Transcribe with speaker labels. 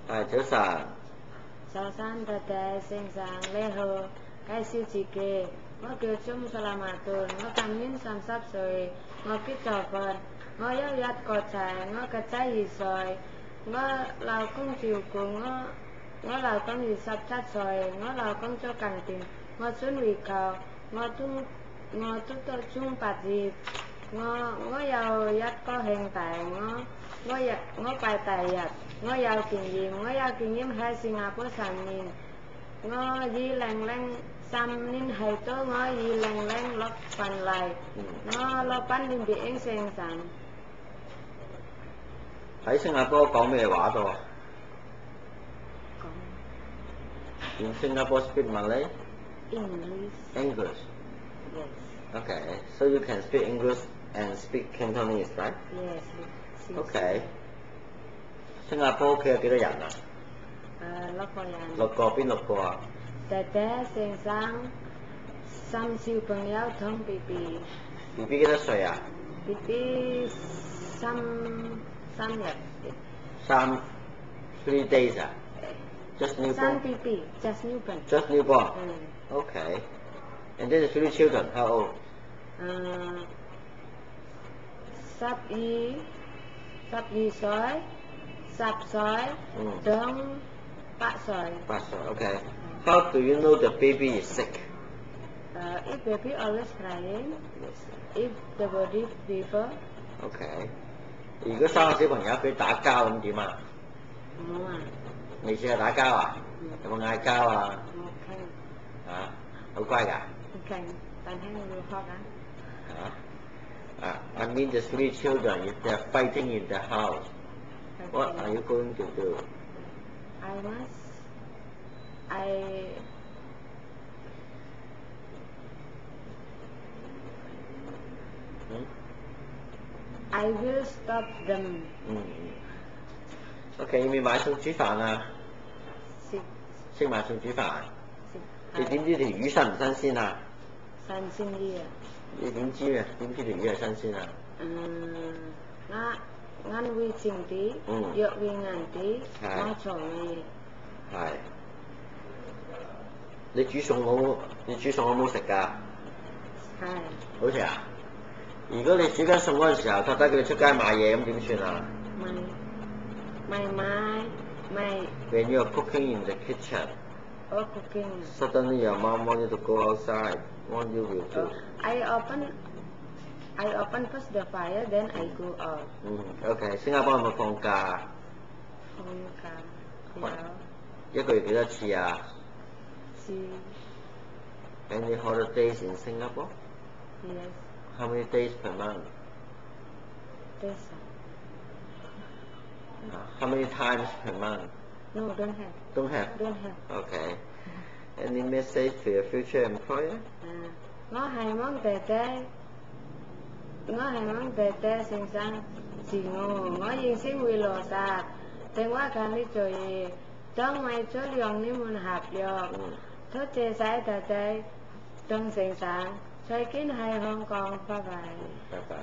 Speaker 1: 係早晨。
Speaker 2: 早晨，大家先生你好，介紹自己，我叫鍾蘇拉馬頓，我今年30歲，我結咗婚，我有一個仔，我個仔2歲，我老公照顧我老公27歲，我老公做緊店，我準備考，我讀到中8級，我有一個兄弟，我拜第一，我有經驗喺新加坡3年，我2003年去到我2006翻嚟，我老闆念電影先生。
Speaker 1: 喺新加坡講咩話多？In Singapore speak Malay?
Speaker 2: English.
Speaker 1: English.
Speaker 2: Yes.
Speaker 1: Okay, so you can speak English and speak Cantonese, right?
Speaker 2: Yes.
Speaker 1: Okay. 新加坡屋企有幾多人啊
Speaker 2: 6個人。
Speaker 1: 6個，邊6個啊？
Speaker 2: 爹爹先生，3小朋友同 BB。BB
Speaker 1: 幾多歲啊
Speaker 2: BB 3日。
Speaker 1: 3 days 啊 ？Just newborn.
Speaker 2: 3 BB, just newborn.
Speaker 1: Just newborn. Okay. And then the 3 children, how old?
Speaker 2: 12歲、10歲，同8歲。
Speaker 1: 8歲 Okay. How do you know the baby is sick?
Speaker 2: If baby always crying, if the body fever.
Speaker 1: Okay. 如果生個小朋友俾打交咁點啊？
Speaker 2: 冇啊。
Speaker 1: 未試過打交啊？有冇嗌交啊？
Speaker 2: 冇傾。
Speaker 1: 啊，好乖㗎。
Speaker 2: 唔傾，但係我要學啊。
Speaker 1: I mean the 3 children, if they're fighting in the house, what are you going to do?
Speaker 2: I will stop them.
Speaker 1: OK， 要唔要買餸煮飯啊？識買餸煮飯？你點知條魚新唔新鮮啊？
Speaker 2: 新鮮啲啊！
Speaker 1: 你點知啊？點知條魚係新鮮啊？
Speaker 2: 啱會靜啲，肉會硬啲，冇錯味。
Speaker 1: 係。你煮餸好唔好食㗎？
Speaker 2: 係。
Speaker 1: 好食啊！如果你煮緊餸嗰陣時候，覺得佢哋出街買嘢咁點算啊？
Speaker 2: 買。
Speaker 1: When you are cooking in the kitchen.
Speaker 2: Or cooking.
Speaker 1: Suddenly your mom want you to go outside. What you will do?
Speaker 2: I open first the fire, then I go out.
Speaker 1: OK， 新加坡有冇放假？
Speaker 2: 放假
Speaker 1: 有。1個月幾多次啊？
Speaker 2: 是。
Speaker 1: Any holidays in Singapore?
Speaker 2: Yes.
Speaker 1: How many days per month?
Speaker 2: Days.
Speaker 1: How many times per month?
Speaker 2: No, don't have.
Speaker 1: Don't have?
Speaker 2: Don't have.
Speaker 1: Okay. Any message to your future employer?
Speaker 2: 我係望爹爹先生自我認識會落實，電話間呢做嘢，當為咗兩年半合約，多謝晒爹爹，當先生，再見喺香港，拜拜。
Speaker 1: 拜拜。